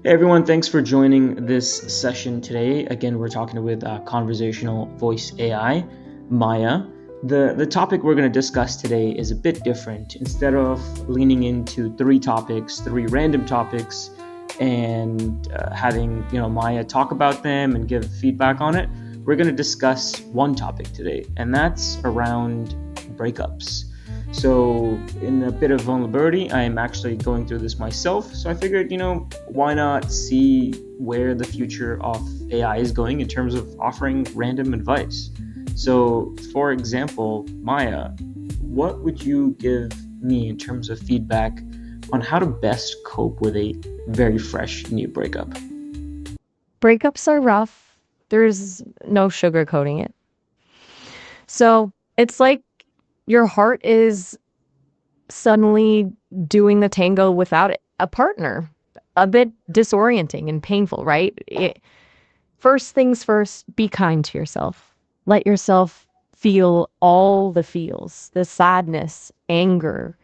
Hey everyone, thanks for joining this session today. Again, we're talking with conversational voice AI, Maya. The topic we're going to discuss today is a bit different. Instead of leaning into three random topics, and having Maya talk about them and give feedback on it, we're going to discuss one topic today, and that's around breakups. So, in a bit of vulnerability, I am actually going through this myself. So, I figured, why not see where the future of AI is going in terms of offering random advice? So, for example, Maya, what would you give me in terms of feedback on how to best cope with a very fresh new breakup? Breakups are rough. There's no sugarcoating it. So it's like your heart is suddenly doing the tango without a partner. A bit disorienting and painful, right? First things first, be kind to yourself. Let yourself feel all the feels, the sadness, anger,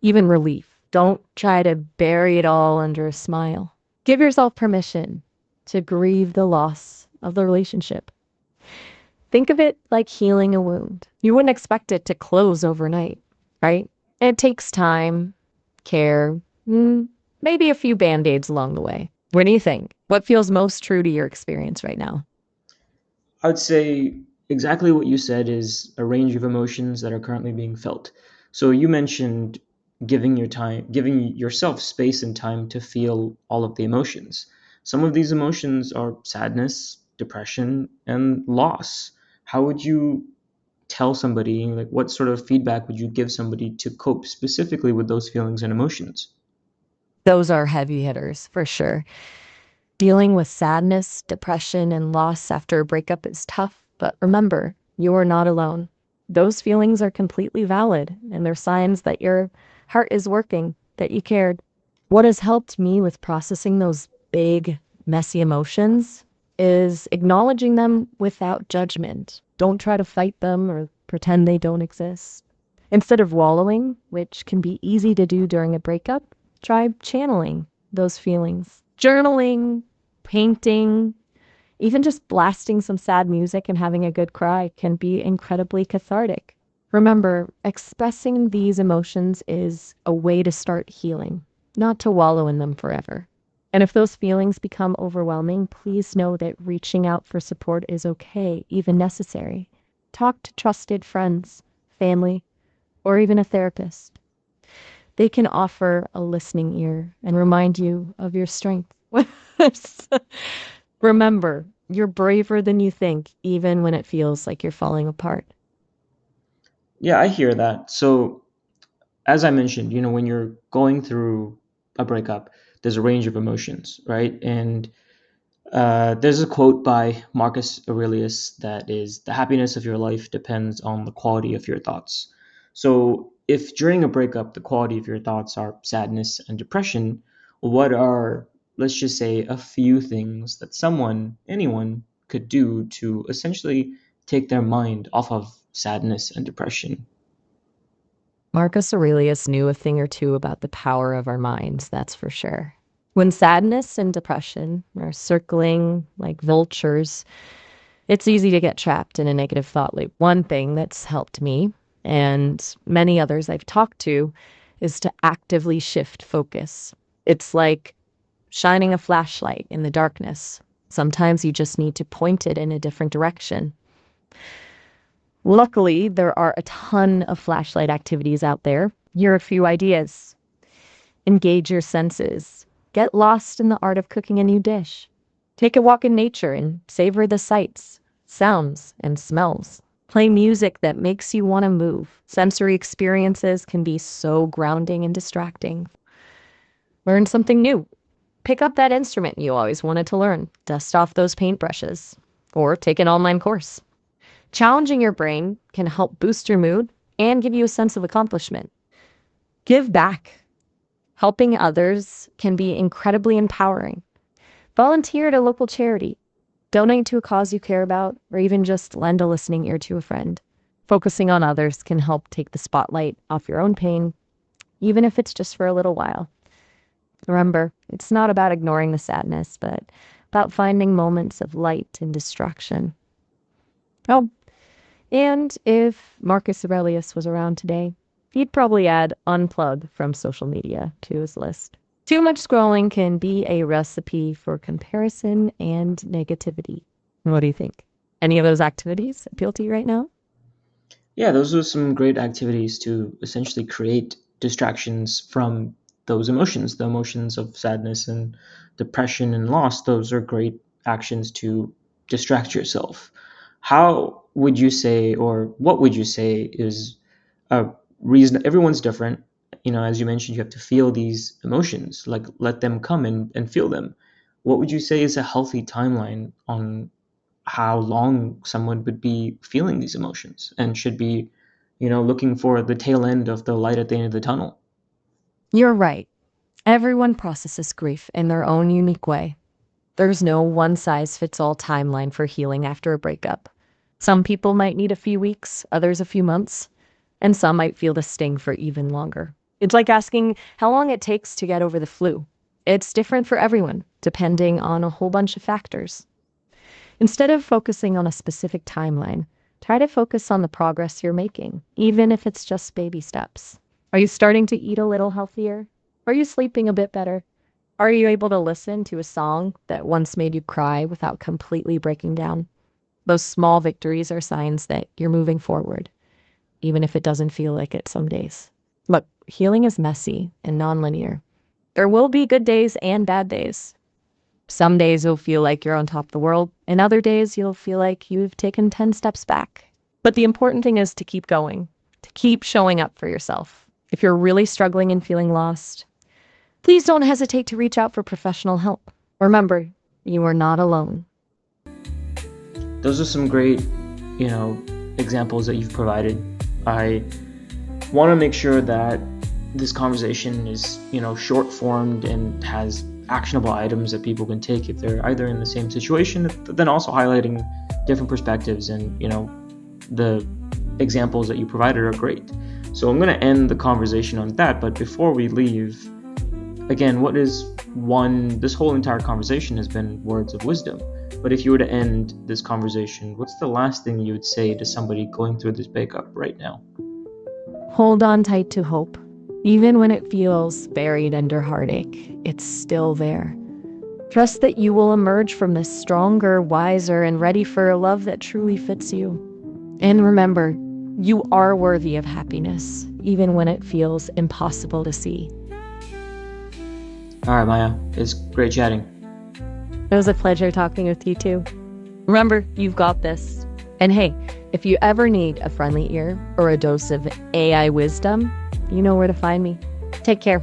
even relief. Don't try to bury it all under a smile. Give yourself permission to grieve the loss of the relationship. Think of it like healing a wound. You wouldn't expect it to close overnight, right? It takes time, care, maybe a few band aids along the way. What do you think? What feels most true to your experience right now? I would say exactly what you said is a range of emotions that are currently being felt. So you mentioned giving yourself space and time to feel all of the emotions. Some of these emotions are sadness, depression, and loss. How would you tell somebody, like, what sort of feedback would you give somebody to cope specifically with those feelings and emotions? Those are heavy hitters for sure. Dealing with sadness, depression, and loss after a breakup is tough, but remember, you are not alone. Those feelings are completely valid, and they're signs that your heart is working, that you cared. What has helped me with processing those big, messy emotions is acknowledging them without judgment. Don't try to fight them or pretend they don't exist. Instead of wallowing, which can be easy to do during a breakup, try channeling those feelings. Journaling, painting, even just blasting some sad music and having a good cry can be incredibly cathartic. Remember, expressing these emotions is a way to start healing, not to wallow in them forever. And if those feelings become overwhelming, please know that reaching out for support is okay, even necessary. Talk to trusted friends, family, or even a therapist. They can offer a listening ear and remind you of your strength. Remember, you're braver than you think, even when it feels like you're falling apart. Yeah, I hear that. So as I mentioned, when you're going through a breakup, there's a range of emotions, right? And there's a quote by Marcus Aurelius that is, the happiness of your life depends on the quality of your thoughts. So if during a breakup, the quality of your thoughts are sadness and depression, what are, let's just say, a few things that anyone could do to essentially take their mind off of sadness and depression? Marcus Aurelius knew a thing or two about the power of our minds, that's for sure. When sadness and depression are circling like vultures, it's easy to get trapped in a negative thought loop. One thing that's helped me and many others I've talked to is to actively shift focus. It's like shining a flashlight in the darkness. Sometimes you just need to point it in a different direction. Luckily, there are a ton of flashlight activities out there. Here are a few ideas. Engage your senses. Get lost in the art of cooking a new dish. Take a walk in nature and savor the sights, sounds, and smells. Play music that makes you want to move. Sensory experiences can be so grounding and distracting. Learn something new. Pick up that instrument you always wanted to learn. Dust off those paintbrushes. Or take an online course. Challenging your brain can help boost your mood and give you a sense of accomplishment. Give back. Helping others can be incredibly empowering. Volunteer at a local charity. Donate to a cause you care about, or even just lend a listening ear to a friend. Focusing on others can help take the spotlight off your own pain, even if it's just for a little while. Remember, it's not about ignoring the sadness, but about finding moments of light and distraction. Oh, and if Marcus Aurelius was around today, he'd probably add unplug from social media to his list. Too much scrolling can be a recipe for comparison and negativity. What do you think? Any of those activities appeal to you right now? Yeah, those are some great activities to essentially create distractions from those emotions, the emotions of sadness and depression and loss. Those are great actions to distract yourself. How would you say, or what would you say is a reason? Everyone's different. As you mentioned, you have to feel these emotions, like let them come and feel them. What would you say is a healthy timeline on how long someone would be feeling these emotions and should be, looking for the tail end of the light at the end of the tunnel? You're right. Everyone processes grief in their own unique way. There's no one size fits all timeline for healing after a breakup. Some people might need a few weeks, others a few months, and some might feel the sting for even longer. It's like asking how long it takes to get over the flu. It's different for everyone, depending on a whole bunch of factors. Instead of focusing on a specific timeline, try to focus on the progress you're making, even if it's just baby steps. Are you starting to eat a little healthier? Are you sleeping a bit better? Are you able to listen to a song that once made you cry without completely breaking down? Those small victories are signs that you're moving forward, even if it doesn't feel like it some days. Look, healing is messy and nonlinear. There will be good days and bad days. Some days you'll feel like you're on top of the world, and other days you'll feel like you've taken 10 steps back. But the important thing is to keep going, to keep showing up for yourself. If you're really struggling and feeling lost, please don't hesitate to reach out for professional help. Remember, you are not alone. Those are some great, examples that you've provided. I want to make sure that this conversation is, short formed and has actionable items that people can take if they're either in the same situation, but then also highlighting different perspectives. And, the examples that you provided are great. So I'm going to end the conversation on that. But before we leave, again, this whole entire conversation has been words of wisdom. But if you were to end this conversation, what's the last thing you would say to somebody going through this breakup right now? Hold on tight to hope. Even when it feels buried under heartache, it's still there. Trust that you will emerge from this stronger, wiser, and ready for a love that truly fits you. And remember, you are worthy of happiness, even when it feels impossible to see. All right, Maya, it's great chatting. It was a pleasure talking with you too. Remember, you've got this. And hey, if you ever need a friendly ear or a dose of AI wisdom, you know where to find me. Take care.